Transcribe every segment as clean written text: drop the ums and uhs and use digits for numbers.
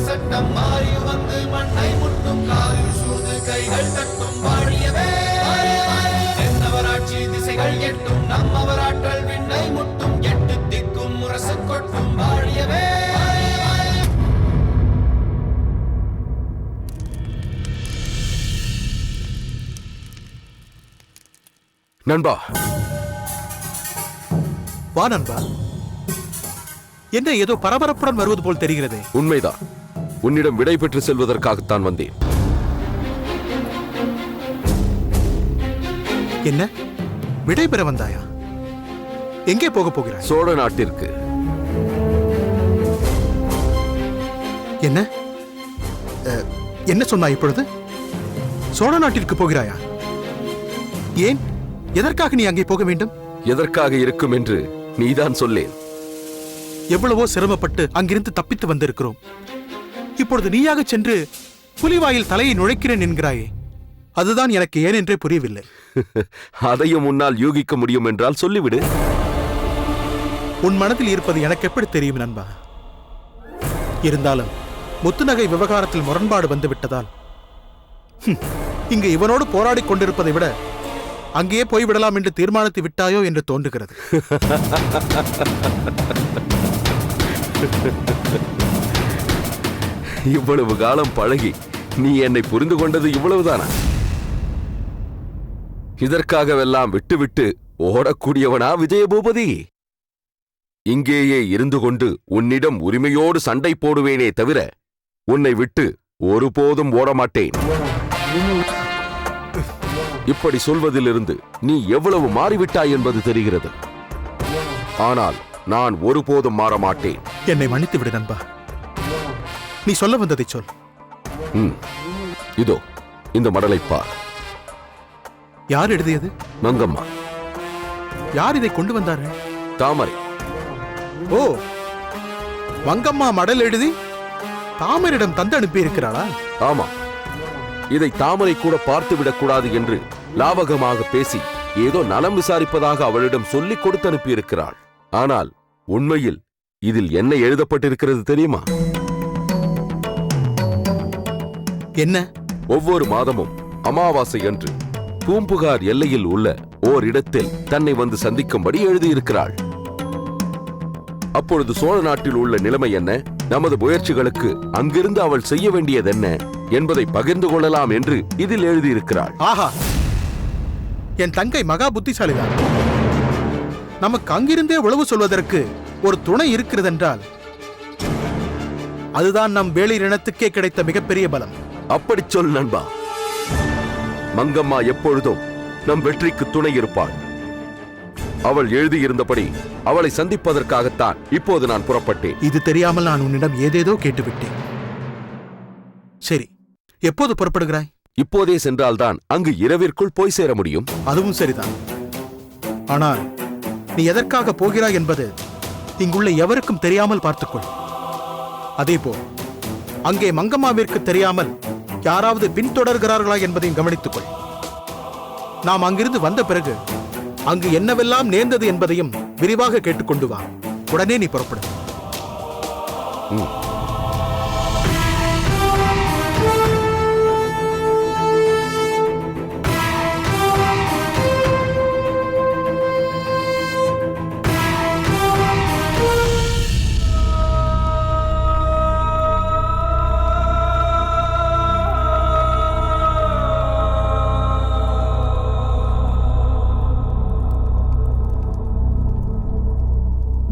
சட்டம் மாறி வந்து மண்ணை முட்டும் காலில் சூழ்ந்து கைகள் தட்டும் வாழியவே என்னவராட்சி திசைகள் எட்டும் நம்மவராற்றல் விண்ணை முட்டும் எட்டு திக்கும் முரசு கொட்டும் வாழியவே. நண்பா வா நண்பா. என்ன ஏதோ பரபரப்புடன் வருவது போல் தெரிகிறது? உண்மைதான். உன்னிடம் விடை பெற்று செல்வதற்காகத்தான் வந்தேன். என்ன விடை பெற வந்தாயா? எங்கே போக போகிறாய்? சோழ நாட்டிற்கு. என்ன என்ன சொன்னாய் இப்பொழுது? சோழ நாட்டிற்கு போகிறாயா? ஏன், எதற்காக நீ அங்கே போக வேண்டும்? எதற்காக இருக்கும் என்று நீதான் சொல்லேன். எவ்வளவோ சிரமப்பட்டு அங்கிருந்து தப்பித்து வந்திருக்கிறோம். இப்பொழுது நீயாக சென்று புலிவாயில் தலையை நுழைக்கிறேன் என்கிறாயே, அதுதான் எனக்கு ஏன் என்றே புரியவில்லை. அதையும் உன்னால் யூகிக்க முடியும் என்றால் சொல்லிவிடு. உன் மனதில் இருப்பது எனக்கு எப்படி தெரியும் நண்பா? இருந்தாலும் முத்துநகை விவகாரத்தில் முரண்பாடு வந்துவிட்டதால் இங்கு இவனோடு போராடி கொண்டிருப்பதை விட அங்கேயே போய்விடலாம் என்று தீர்மானித்து விட்டாயோ என்று தோன்றுகிறது. இவ்வளவு காலம் பழகி நீ என்னை புரிந்து கொண்டது இவ்வளவுதானா? இதற்காகவெல்லாம் விட்டுவிட்டு ஓடக்கூடியவனா விஜயபூபதி? இங்கேயே இருந்து கொண்டு உன்னிடம் உரிமையோடு சண்டை போடுவேனே தவிர உன்னை விட்டு ஒருபோதும் ஓடமாட்டேன். இப்படி சொல்வதிலிருந்து நீ எவ்வளவு மாறிவிட்டாய் என்பது தெரிகிறது. ஆனால் நான் ஒருபோதும் மாறமாட்டேன். என்னை மன்னித்து விடு நண்பா. நீ சொல்ல வந்ததை சொல். இதோ இந்த மடலை பார். யார் எழுதியது? மங்கம்மா. யார் இதை கொண்டு வந்தார்கள்? தாமரை. ஓ, மங்கம்மா மடல் எழுதி தாமரிடம் தந்து அனுப்பி இருக்கிறாளா? ஆமா. இதை தாமரை கூட பார்த்து விடக்கூடாது என்று லாவகமாக பேசி ஏதோ நலம் விசாரிப்பதாக அவளிடம் சொல்லிக் கொடுத்து அனுப்பியிருக்கிறாள். ஆனால் உண்மையில் இதில் என்ன எழுதப்பட்டிருக்கிறது தெரியுமா? என்ன? ஒவ்வொரு மாதமும் அமாவாசை அன்று பூம்புகார் எல்லையில் உள்ள ஓர் இடத்தில் தன்னை வந்து சந்திக்கும்படி எழுதியிருக்கிறாள். அப்பொழுது சோழ நாட்டில் உள்ள நிலைமை என்ன, நமது முயற்சிகளுக்கு அங்கிருந்து அவள் செய்ய வேண்டியதென்ன என்பதை பகிர்ந்து கொள்ளலாம் என்று இதில் எழுதியிருக்கிறாள். ஆஹா, என் தங்கை மகா புத்திசாலிதான். நமக்கு அங்கிருந்தே உளவு சொல்வதற்கு ஒரு துணை இருக்கிறதென்றால் அதுதான் நம் வேளிர் இனத்துக்கே கிடைத்த மிகப்பெரிய பலம். அப்படி சொல் நண்பா. மங்கம்மா எப்பொழுதும் நம் வெற்றிக்கு துணை இருப்பாள். அவள் எழுதியிருந்தபடி அவளை சந்திப்பதற்காகத்தான் இப்போது நான் புறப்பட்டேன். இது தெரியாமல் நான் உன்னிடம் ஏதேதோ கேட்டுவிட்டேன். சரி, எப்போது புறப்படுகிறாய்? இப்போதே சென்றால்தான் அங்கு இரவிற்குள் போய் சேர முடியும். அதுவும் சரிதான். ஆனால் நீ எதற்காக போகிறாய் என்பது இங்குள்ள எவருக்கும் தெரியாமல் பார்த்துக்கொள். அதேபோல் அங்கே மங்கம்மாவிற்கு தெரியாமல் யாராவது பின்தொடர்கிறார்களா என்பதையும் கவனித்துக்கொள். நாம் அங்கிருந்து வந்த பிறகு அங்கு என்னவெல்லாம் நேர்ந்தது என்பதையும் விரிவாக கேட்டுக்கொண்டு வா. உடனே நீ புறப்படு.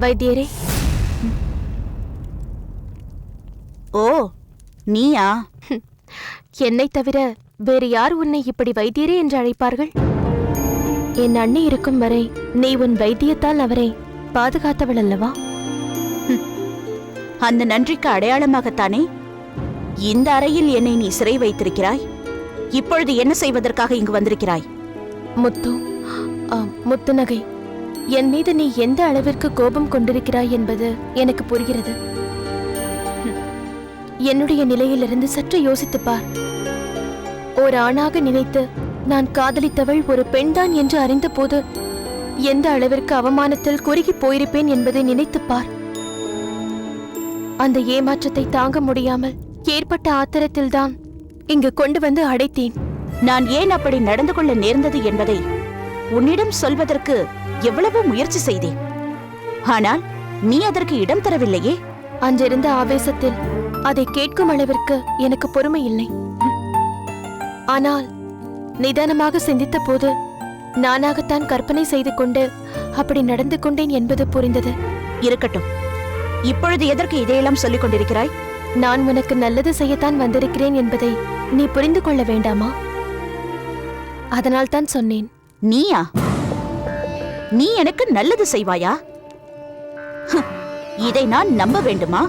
வைத்தியரே. ஓ, நீயா? என்னை தவிர வேறு யார் உன்னை இப்படி வைத்தியரே என்று அழைப்பார்கள்? என் அண்ணி இருக்கும் வரை நீ உன் வைத்தியத்தால் அவரை பாதுகாத்தவள் அல்லவா? அந்த நன்றிக்கு அடையாளமாகத்தானே இந்த அறையில் என்னை நீ சிறை வைத்திருக்கிறாய். இப்பொழுது என்ன செய்வதற்காக இங்கு வந்திருக்கிறாய்? முத்துநகை, என் மீது நீ எந்த அளவிற்கு கோபம் கொண்டிருக்கிறாய் என்பது எனக்கு புரிகிறது. என்னுடைய நிலையிலிருந்து சற்று யோசித்துப் பார். ஓர் ஆணாக நினைத்து நான் காதலித்தவள் ஒரு பெண்தான் என்று அறிந்த போது எந்த அளவிற்கு அவமானத்தில் குறுகி போயிருப்பேன் என்பதை நினைத்துப் பார். அந்த ஏமாற்றத்தை தாங்க முடியாமல் ஏற்பட்ட ஆத்திரத்தில்தான் இங்கு கொண்டு வந்து அடைத்தேன். நான் ஏன் அப்படி நடந்து கொள்ள நேர்ந்தது என்பதை உன்னிடம் சொல்வதற்கு எவ்வளவு முயற்சி செய்தேன். ஆனால் நீ அதற்கு இடம் தரவில்லையே. அன்றிருந்த ஆவேசத்தில் அதை கேட்கும் அளவிற்கு எனக்கு பொறுமை இல்லை. ஆனால் நிதானமாக சிந்தித்த போது நானாகத்தான் கற்பனை செய்து கொண்டு அப்படி நடந்து கொண்டேன் என்பது புரிந்தது. இருக்கட்டும், இப்பொழுது எதற்கு இதையெல்லாம் சொல்லிக் கொண்டிருக்கிறாய்? நான் உனக்கு நல்லது செய்யத்தான் வந்திருக்கிறேன் என்பதை நீ புரிந்து கொள்ள வேண்டாமா? அதனால் தான் சொன்னேன். நீயா? நீ எனக்கு நல்லது செய்வாயா? இதை நான் நம்ப வேண்டுமா?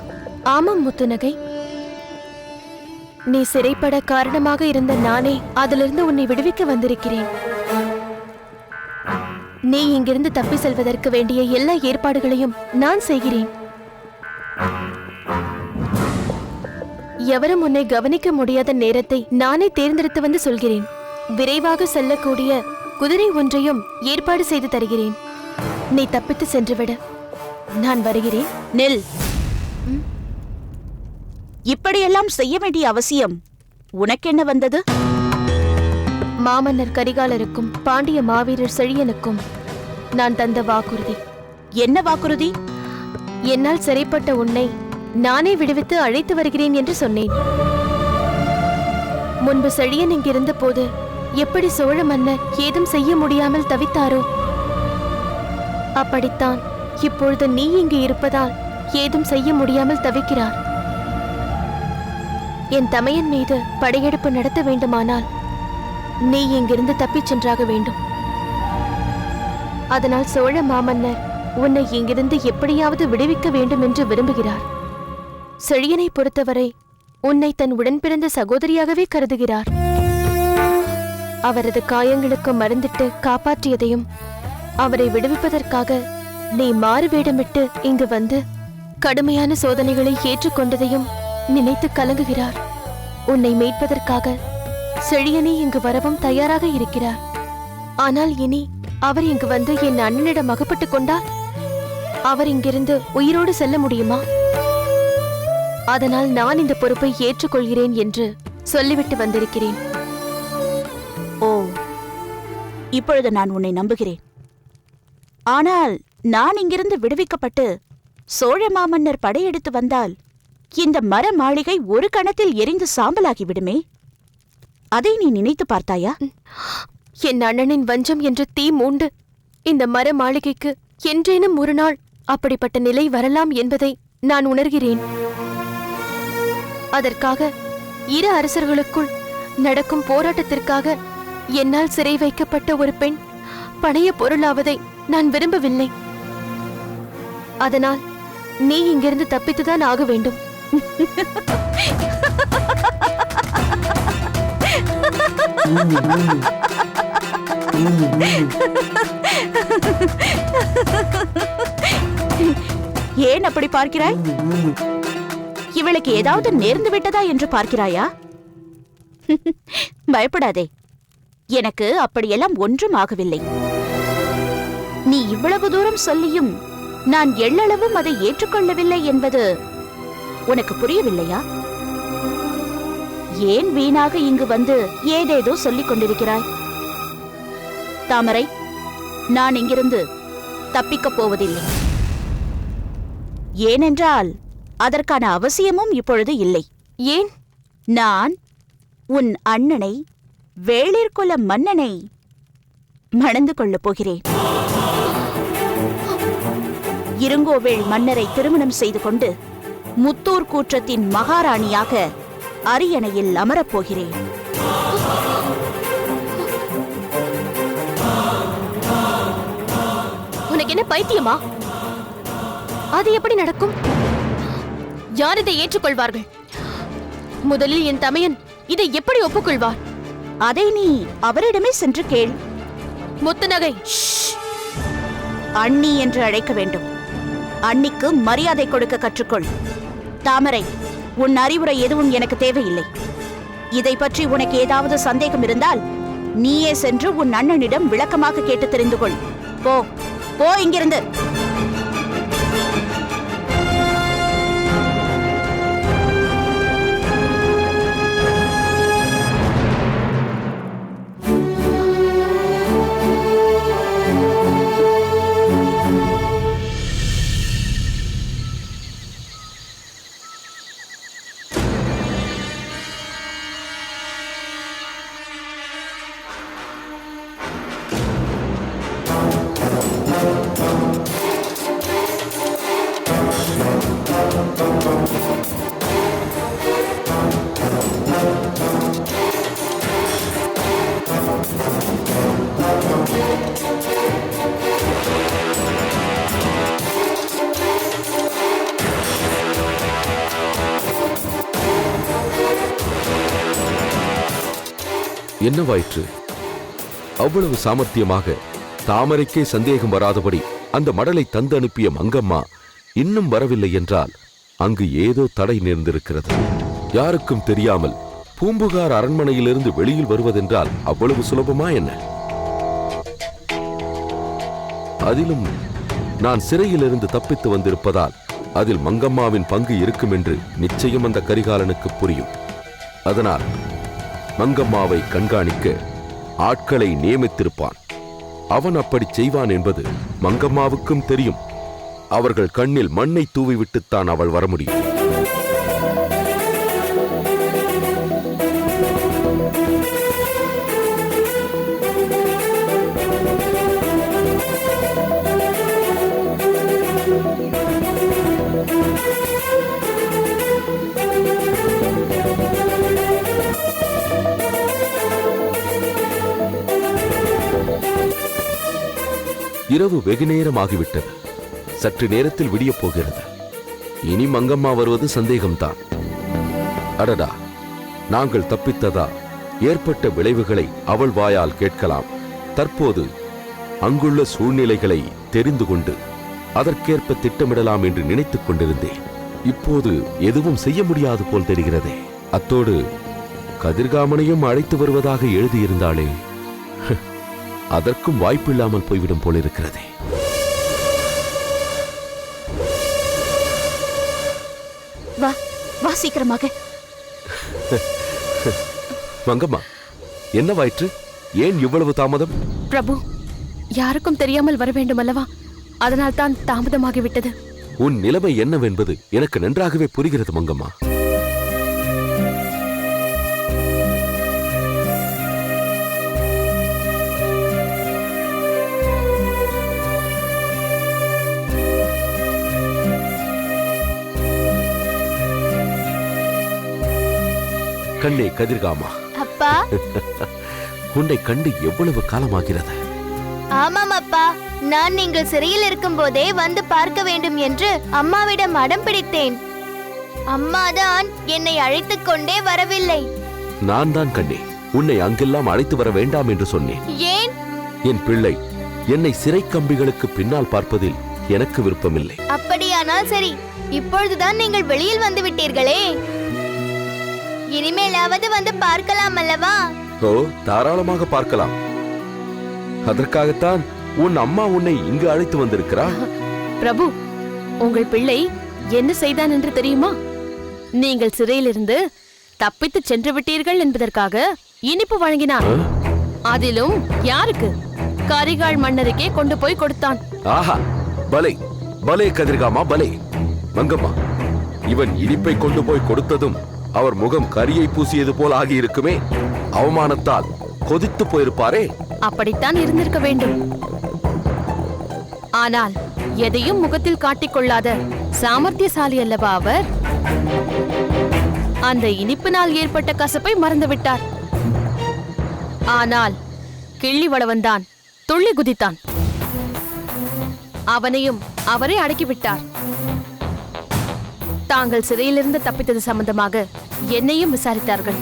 ஆமாம் முத்துநகை, நீ சிறைப்பட காரணமாக இருந்த நானே அதிலிருந்து உன்னை விடுவிக்க வந்திருக்கிறேன். நீ இங்கிருந்து தப்பி செல்வதற்கு வேண்டிய எல்லா ஏற்பாடுகளையும் நான் செய்கிறேன். எவரும் உன்னை கவனிக்க முடியாத நேரத்தை நானே தேர்ந்தெடுத்து வந்து சொல்கிறேன். விரைவாக செல்லக்கூடிய குதிரை ஒன்றையும் ஏற்பாடு செய்து தருகிறேன். நீ தப்பித்து சென்றுவிட நான் வருகிறேன். நெல், இப்படியெல்லாம் செய்ய வேண்டிய அவசியம் உனக்கென்ன வந்தது? மாமன்னர் கரிகாலருக்கும் பாண்டிய மாவீரர் செழியனுக்கும் நான் தந்த வாக்குறுதி. என்ன வாக்குறுதி? என்னால் சிறைப்பட்ட உன்னை நானே விடுவித்து அழைத்து வருகிறேன் என்று சொன்னேன். முன்பு செழியன் இங்கிருந்த போது எப்படி சோழ மன்னர் ஏதும் செய்ய முடியாமல் தவித்தாரோ, அப்படித்தான் இப்பொழுது நீ இங்கு இருப்பதால் ஏதும் செய்ய முடியாமல் தவிக்கிறார். என் தமையன் மீது படையெடுப்பு நடத்த வேண்டுமானால் நீ இங்கிருந்து தப்பிச் சென்றாக வேண்டும். அதனால் சோழ மாமன்னர் உன்னை இங்கிருந்து எப்படியாவது விடுவிக்க வேண்டும் என்று விரும்புகிறார். செழியனை பொறுத்தவரை உன்னை தன் உடன்பிறந்த சகோதரியாகவே கருதுகிறார். அவரது காயங்களுக்கு மருந்திட்டு காப்பாற்றியதையும் அவரை விடுவிப்பதற்காக நீ மாறு வேடமிட்டு இங்கு வந்து கடுமையான சோதனைகளை ஏற்றுக்கொண்டதையும் நினைத்து கலங்குகிறார். உன்னை மீட்பதற்காக செழியனே இங்கு வரவும் தயாராக இருக்கிறார். ஆனால் இனி அவர் இங்கு வந்து என் அண்ணனிடம் அகப்பட்டுக் கொண்டால் அவர் இங்கிருந்து உயிரோடு செல்ல முடியுமா? அதனால் நான் இந்த பொறுப்பை ஏற்றுக்கொள்கிறேன் என்று சொல்லிவிட்டு வந்திருக்கிறேன். ஓ, இப்பொழுது நான் உன்னை நம்புகிறேன். ஆனால் நான் இங்கிருந்து விடுவிக்கப்பட்டு சோழ மாமன்னர் படையெடுத்து வந்தால் இந்த மர மாளிகை ஒரு கணத்தில் எரிந்து சாம்பலாகிவிடுமே. அதை நீ நினைத்து பார்த்தாயா? என் அண்ணனின் வஞ்சம் என்று தீ மூண்டு இந்த மர மாளிகைக்கு என்றேனும் ஒரு நாள் அப்படிப்பட்ட நிலை வரலாம் என்பதை நான் உணர்கிறேன். அதற்காக இரு அரசர்களுக்குள் நடக்கும் போராட்டத்திற்காக என்னால் சிறை வைக்கப்பட்ட ஒரு பெண் பணைய பொருளாவதை நான் விரும்பவில்லை. அதனால் நீ இங்கிருந்து தப்பித்துதான் ஆக வேண்டும். ஏன் அப்படி பார்க்கிறாய்? இவளுக்கு ஏதாவது நேர்ந்து விட்டதா என்று பார்க்கிறாயா? பயப்படாதே, எனக்கு அப்படியெல்லாம் ஒன்றும் ஆகவில்லை. நீ இவ்வளவு தூரம் சொல்லியும் நான் எள்ளளவும் அதை ஏற்றுக்கொள்ளவில்லை என்பது உனக்கு புரியவில்லையா? ஏன் வீணாக இங்கு வந்து ஏதேதோ சொல்லிக் கொண்டிருக்கிறாய்? தாமரை, நான் இங்கிருந்து தப்பிக்கப் போவதில்லை. ஏனென்றால் அதற்கான அவசியமும் இப்பொழுது இல்லை. ஏன்? நான் உன் அண்ணனை, வேளிர்குல மன்னனை மணந்து கொள்ளப் போகிறேன். இருங்கோவேள் மன்னரை திருமணம் செய்து கொண்டு முத்தூர் கூற்றத்தின் மகாராணியாக அரியணையில் அமரப்போகிறேன். உனக்கு என்ன பைத்தியமா? அது எப்படி நடக்கும்? யார் இதை ஏற்றுக்கொள்வார்கள்? முதலில் என் தமையன் இதை எப்படி ஒப்புக்கொள்வார்? அதை நீ அவரிடமே சென்று கேள். முத்துநகை, அண்ணி என்று அழைக்க வேண்டும். அண்ணிக்கு மரியாதை கொடுக்க கற்றுக்கொள். தாமரை, உன் அறிவுரை எதுவும் எனக்கு தேவையில்லை. இதை பற்றி உனக்கு ஏதாவது சந்தேகம் இருந்தால் நீயே சென்று உன் அண்ணனிடம் விளக்கமாக கேட்டு தெரிந்து கொள். போ போ இங்கிருந்து. என்னவாயிற்று? அவ்வளவு சாமர்த்தியமாக தாமரைக்கே சந்தேகம் வராதபடி அந்த மடலை தந்து அனுப்பிய மங்கம்மா இன்னும் வரவில்லை என்றால் அங்கு ஏதோ தடை நேர்ந்திருக்கிறது. யாருக்கும் தெரியாமல் பூம்புகார் அரண்மனையிலிருந்து வெளியில் வருவதென்றால் அவ்வளவு சுலபமா என்ன? அதிலும் நான் சிறையிலிருந்து தப்பித்து வந்திருப்பதால் அதில் மங்கம்மாவின் பங்கு இருக்கும் என்று நிச்சயம் அந்த கரிகாலனுக்கு புரியும். அதனால் மங்கம்மாவை கண்காணிக்க ஆட்களை நியமித்திருப்பான். அவன் அப்படி செய்வான் என்பது மங்கம்மாவுக்கும் தெரியும். அவர்கள் கண்ணில் மண்ணை தூவிவிட்டுத்தான் அவள் வர முடியும். இரவு வெகு நேரமாகிவிட்டது. சற்று நேரத்தில் விடியப் போகிறது. இனி மங்கம்மா வருவது சந்தேகம்தான். அடடா, நாங்கள் தப்பித்ததா ஏற்பட்ட விளைவுகளை அவள் வாயால் கேட்கலாம். தற்போது அங்குள்ள சூழ்நிலைகளை தெரிந்து கொண்டு அதற்கேற்ப திட்டமிடலாம் என்று நினைத்துக் கொண்டிருந்தேன். இப்போது எதுவும் செய்ய முடியாது போல் தெரிகிறதே. அத்தோடு கதிர்காமனையும் அழைத்து வருவதாக எழுதியிருந்தாளே, அதற்கும் வாய்ப்பில்லாமல் போய்விடும் போலிருக்கிறதே. வா வா சீக்கிரமாக. மங்கம்மா, என்னவாயிற்று? ஏன் இவ்வளவு தாமதம்? பிரபு, யாருக்கும் தெரியாமல் வர வேண்டும் அல்லவா? அதனால் தான் தாமதமாகிவிட்டது. உன் நிலைமை என்னவென்பது எனக்கு நன்றாகவே புரிகிறது மங்கம்மா. கண்ணே கதிர்காமா, அப்பா. உன்னை கண்டு எவ்வளவு காலமாகிறது? ஆமாம் அப்பா, நான் நீங்கள் சிறையில் இருக்கும் போதே வந்து பார்க்க வேண்டும் என்று அம்மாவிடம் அடம் பிடித்தேன். அம்மாதான் என்னை அழைத்துக் கொண்டே வரவில்லை. நான் தான் கண்ணே உன்னை அங்கெல்லாம் அழைத்து வர வேண்டாம் என்று சொன்னேன். ஏன்? என் பிள்ளை, என்னை சிறை கம்பிகளுக்கு பின்னால் பார்ப்பதில் எனக்கு விருப்பமில்லை. அப்படியானால் சரி, இப்பொழுதுதான் நீங்கள் வெளியில் வந்து விட்டீர்களே, இனிமேலாவது வந்து பார்க்கலாம் அல்லவா? ஓ, தாராளமாக பார்க்கலாம். அதற்காகத்தான் உன் அம்மா உன்னை இங்கு அழைத்து வந்திருக்கிறாள். பிரபு, உங்கள் பிள்ளை என்ன செய்தான் என்று தெரியுமா? நீங்கள் சிறையிலிருந்து தப்பித்து சென்று விட்டீர்கள் என்பதற்காக இனிப்பு வழங்கினான். அதிலும் யாருக்கு? கரிகால் மன்னருக்கே கொண்டு போய் கொடுத்தான். ஆஹா, பலே பலே கதிர்காமா, பலே. மங்கம்மா, இவன் இனிப்பை கொண்டு போய் கொடுத்ததும் அவர் முகம் கரியை பூசியது போல் ஆகியிருக்குமே. அவமானத்தால் கொதித்து போயிருப்பாரே. அப்படித்தான் இருந்திருக்க வேண்டும். ஆனால் எதையும் முகத்தில் காட்டிக்கொள்ளாத சாமர்த்தியசாலி அல்லவா அவர்? அந்த இனிப்பினால் ஏற்பட்ட கசப்பை மறந்துவிட்டார். ஆனால் கிள்ளி வளவன்தான் துள்ளி குதித்தான். அவனையும் அவரே அடக்கிவிட்டார். தாங்கள் சிறையிலிருந்து தப்பித்தது சம்பந்தமாக என்னையும் விசாரித்தார்கள்.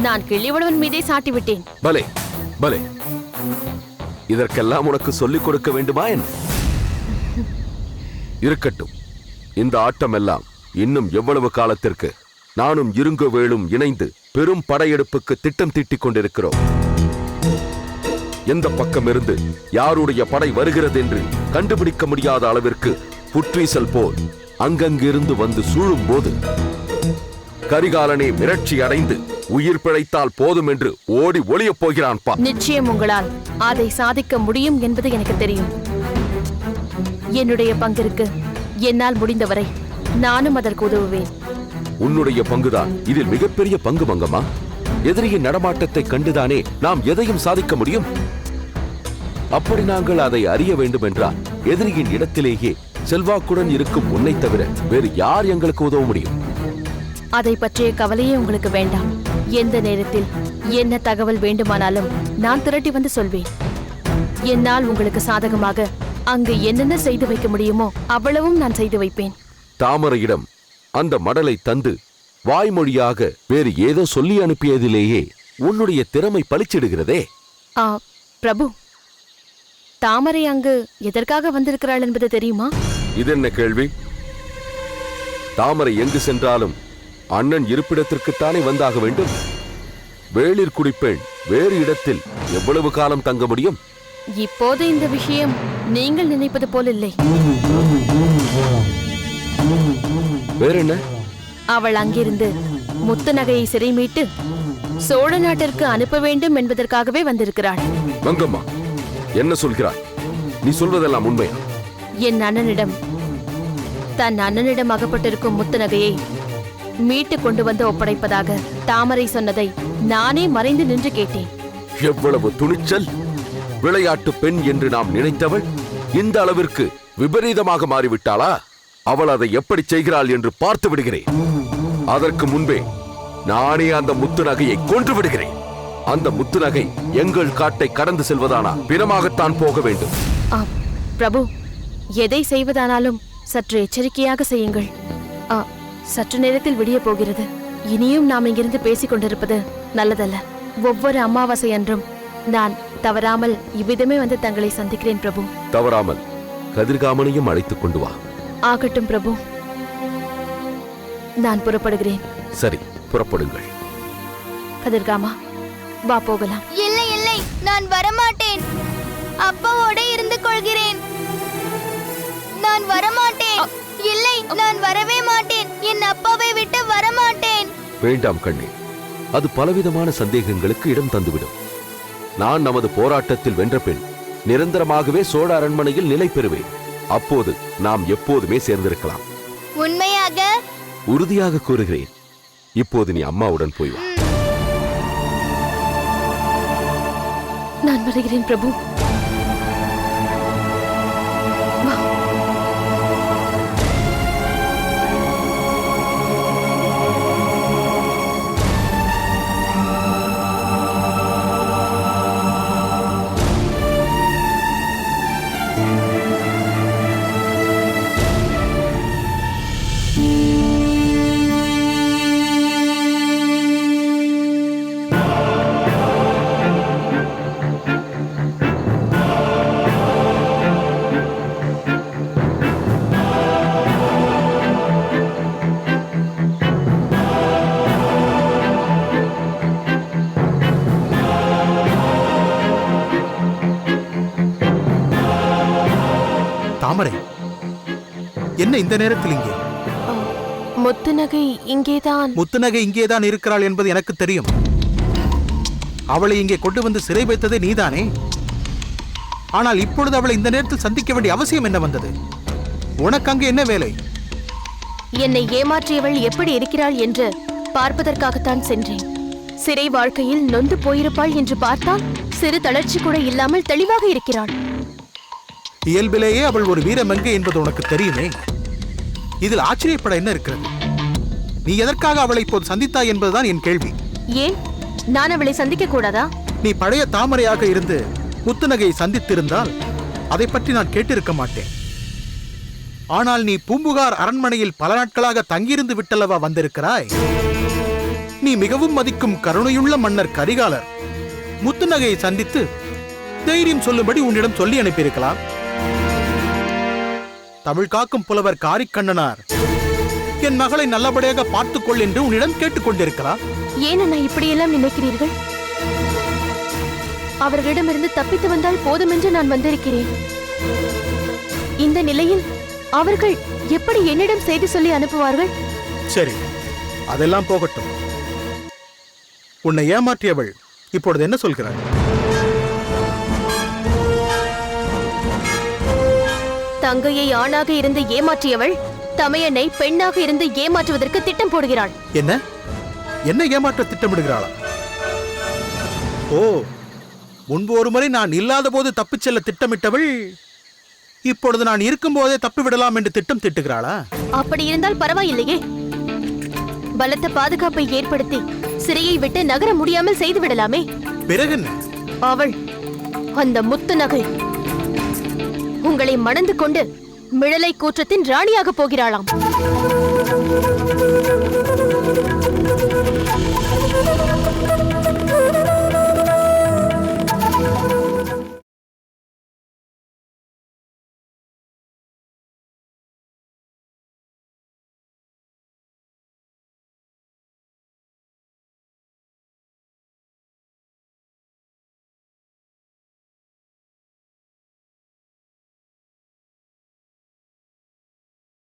நான் கிள்ளிவளவன் மீதே சாட்டிவிட்டேன். பலே பலே, இதற்கெல்லாம் உனக்கு சொல்லிக் கொடுக்க வேண்டுமா என்ன? இருக்கட்டும், இந்த ஆட்டம் எல்லாம் இன்னும் எவ்வளவு காலத்திற்கு? நானும் இருங்கவேளும் இணைந்து பெரும் படையெடுப்புக்கு திட்டம் தீட்டிக் கொண்டிருக்கிறோம். எந்த பக்கம் இருந்து யாருடைய படை வருகிறது என்று கண்டுபிடிக்க முடியாத அளவிற்கு புற்றீசல் போல் அங்கங்கிருந்து வந்து சூழும் போது கரிகாலனே மிரட்சி அடைந்து உயிர் பிழைத்தால் போதும் என்று ஓடி ஒளியப் போகிறான். நிச்சயம் உங்களால் அதை சாதிக்க முடியும் என்பது எனக்கு தெரியும். என்னுடைய பங்கிற்கு என்னால் முடிந்தவரை நானும் அதற்கு உதவுவேன். உன்னுடைய பங்குதான் இதில் மிகப்பெரிய பங்கு மங்கம்மா. எதிரியின் நடமாட்டத்தை கண்டுதானே நாம் எதையும் சாதிக்க முடியும். அப்படி நாங்கள் அதை அறிய வேண்டும் என்றால் எதிரியின் இடத்திலேயே செல்வாக்குடன் இருக்கும் உன்னை தவிர வேறு யார் எங்களுக்கு உதவ முடியும்? அதை பற்றிய கவலையே உங்களுக்கு வேண்டாம். எந்த நேரத்தில் என்ன தகவல் வேண்டுமானாலும் நான் திரட்டி வந்து சொல்வேன். என்னால் உங்களுக்கு சாதகமாக அங்கு என்னென்ன செய்து வைக்க முடியுமோ அவ்வளவும் நான் செய்து வைப்பேன். தாமரையிடம் அந்த மடலை தந்து வாய்மொழியாக வேறு ஏதோ சொல்லி அனுப்பியதிலேயே உன்னுடைய திறமை பளிச்சிடுகிறதே. பிரபு, தாமரை அங்கு எதற்காக வந்திருக்கிறாள் என்பது தெரியுமா? இது என்ன கேள்வி? தாமரை எங்கு சென்றாலும் அண்ணன் இருப்பிடத்திற்குத்தானே வந்தாக வேண்டும். வேளிர் குடிப்பேன் வேறு இடத்தில் எவ்வளவு காலம் தங்க முடியும்? இப்போது இந்த விஷயம் நீங்கள் நினைப்பது போல் இல்லை. வேறென்ன? அவள் அங்கிருந்து முத்து நகையை சிறை மீட்டு சோழ நாட்டிற்கு அனுப்ப வேண்டும் என்பதற்காகவே வந்திருக்கிறாள். மங்கம்மா, என்ன சொல்கிறாய்? நீ சொல்வதெல்லாம் உண்மையா? என் அண்ணனிடம் தன் அண்ணனிடம் அகப்பட்டிருக்கும் முத்து நகையை மீட்டு கொண்டு வந்து ஒப்படைப்பதாக தாமரை சொன்னதை நானே மறைந்து நின்று கேட்டேன். எவ்வளவு துணிச்சல்! விளையாட்டு பெண் என்று நாம் நினைத்தவள் இந்த அளவிற்கு விபரீதமாக மாறிவிட்டாளா? அவள் அதை எப்படி செய்கிறாள் என்று பார்த்து விடுகிறேன். அதற்கு முன்பே நானே அந்த முத்து நகையை கொன்று விடுகிறேன். அந்த முத்து நகை எங்கள் காட்டை கடந்து செல்வதானா பிணமாகத்தான் போக வேண்டும். பிரபு, எதை செய்வதானாலும் சற்று எச்சரிக்கையாக செய்யுங்கள். சற்று நேரத்தில் விடிய போகிறது. இனியும் நாம் இங்கிருந்து பேசிக் கொண்டிருப்பது நல்லதல்ல. ஒவ்வொரு அமாவாசை அன்றும் நான் தவறாமல் இவ்விதமே வந்து தங்களை சந்திக்கிறேன் பிரபு. தவறாமல் கதிர்காமனையும் அழைத்துக் கொண்டு வா. ஆகட்டும் பிரபு, நான் புறப்படுகிறேன். சரி, புறப்படுங்கள். கதிர்காமா, வா போகலாம். இல்லை இல்லை, நான் வரமாட்டேன். அப்பாவோட இருந்து கொள்கிறேன். நான் வரமாட்டேன். இல்லை, நான் வரவே மாட்டேன். என் அப்பாவை விட்டு வரமாட்டேன். வேண்டாம் கண்ணே, அது பலவிதமான சந்தேகங்களுக்கு இடம் தந்துவிடும். நான் நமது போராட்டத்தில் வென்ற பெண் நிரந்தரமாகவே சோழ அரண்மனையில் நிலை பெறுவேன். அப்போது நாம் எப்போதுமே சேர்ந்திருக்கலாம். உண்மையாக? உறுதியாக கூறுகிறேன். இப்போது நீ அம்மாவுடன் போய் வா. நான் வருகிறேன் பிரபு. தாமரை, என்ன இந்த நேரத்தில் இங்கே? முத்துநகை இங்கேதான். முத்துநகை இங்கேதான் இருக்கிறாள் என்பது எனக்கு தெரியும். அவளை இங்கே கொண்டு வந்து சிறை வைத்ததே நீதானே. ஆனால் இப்பொழுது அவளை இந்த நேரத்தில் சந்திக்க வேண்டிய அவசியம் என்ன வந்தது? உனக்கு அங்கே என்ன வேலை? என்னை ஏமாற்றியவள் எப்படி இருக்கிறாள் என்று பார்ப்பதற்காகத்தான் சென்றேன். சிறை வாழ்க்கையில் நொந்து போயிருப்பாள் என்று பார்த்தால் சிறு தளர்ச்சி கூட இல்லாமல் தெளிவாக இருக்கிறாள். இயல்பிலேயே அவள் ஒரு வீரமங்கை என்பது உனக்கு தெரியுமே. இதில் ஆச்சரியப்பட என்ன இருக்கிறது? நீ எதற்காக அவளை இப்போது சந்தித்தாய் என்பதுதான் என் கேள்வி. ஏன் நான் அவளை சந்திக்க கூடாதா? நீ பழைய தாமரையாக இருந்து முத்துநகையை சந்தித்திருந்தால் அதை பற்றி நான் கேட்டிருக்க மாட்டேன். ஆனால் நீ பூம்புகார் அரண்மனையில் பல நாட்களாக தங்கியிருந்து விட்டல்லவா வந்திருக்கிறாய். நீ மிகவும் மதிக்கும் கருணையுள்ள மன்னர் கரிகாலர் முத்துநகையை சந்தித்து தைரியம் சொல்லும்படி உன்னிடம் சொல்லி அனுப்பியிருக்கலாம். தமிழ் காக்கும் புலவர் காரிக்கண்ணனார் என் மகளை நல்லபடியாக பார்த்துக்கொள் என்று உன்னிடம் கேட்டுக்கொண்டிருக்கிறார். ஏன் அண்ணா இப்படியெல்லாம் நினைக்கிறீர்கள்? அவர்களிடமிருந்து தப்பித்து வந்தால் போதும் என்று நான் வந்திருக்கிறேன். இந்த நிலையில் அவர்கள் எப்படி என்னிடம் செய்தி சொல்லி அனுப்புவார்கள்? சரி, அதெல்லாம் போகட்டும். உன்னை ஏமாற்றியவள் இப்பொழுது என்ன சொல்கிறாள்? தங்கையை ஆணாக இருந்து ஏமாற்றியவள் தமையனை பெண்ணாக இருந்து ஏமாற்றுவதற்கு திட்டம் போடுகிறாள். என்ன என்ன ஏமாற்ற திட்டமிடுகிறாளா? ஓ, முன்பு ஒரு முறை நான் இல்லாத போது தப்பிச் செல்ல திட்டமிட்டவள் இப்பொழுது நான் இருக்கும் போதே தப்பிவிடலாம் என்று திட்டம் திட்டுகிறாளா? அப்படி இருந்தால் பரவாயில்லையே. பலத்த பாதுகாப்பை ஏற்படுத்தி சிறையை விட்டு நகர முடியாமல் செய்து விடலாமே. பிறகு என்ன? அவள் அந்த முத்து நகை உங்களை மணந்து கொண்டு மிழலை கூற்றத்தின் ராணியாக போகிறாளாம்.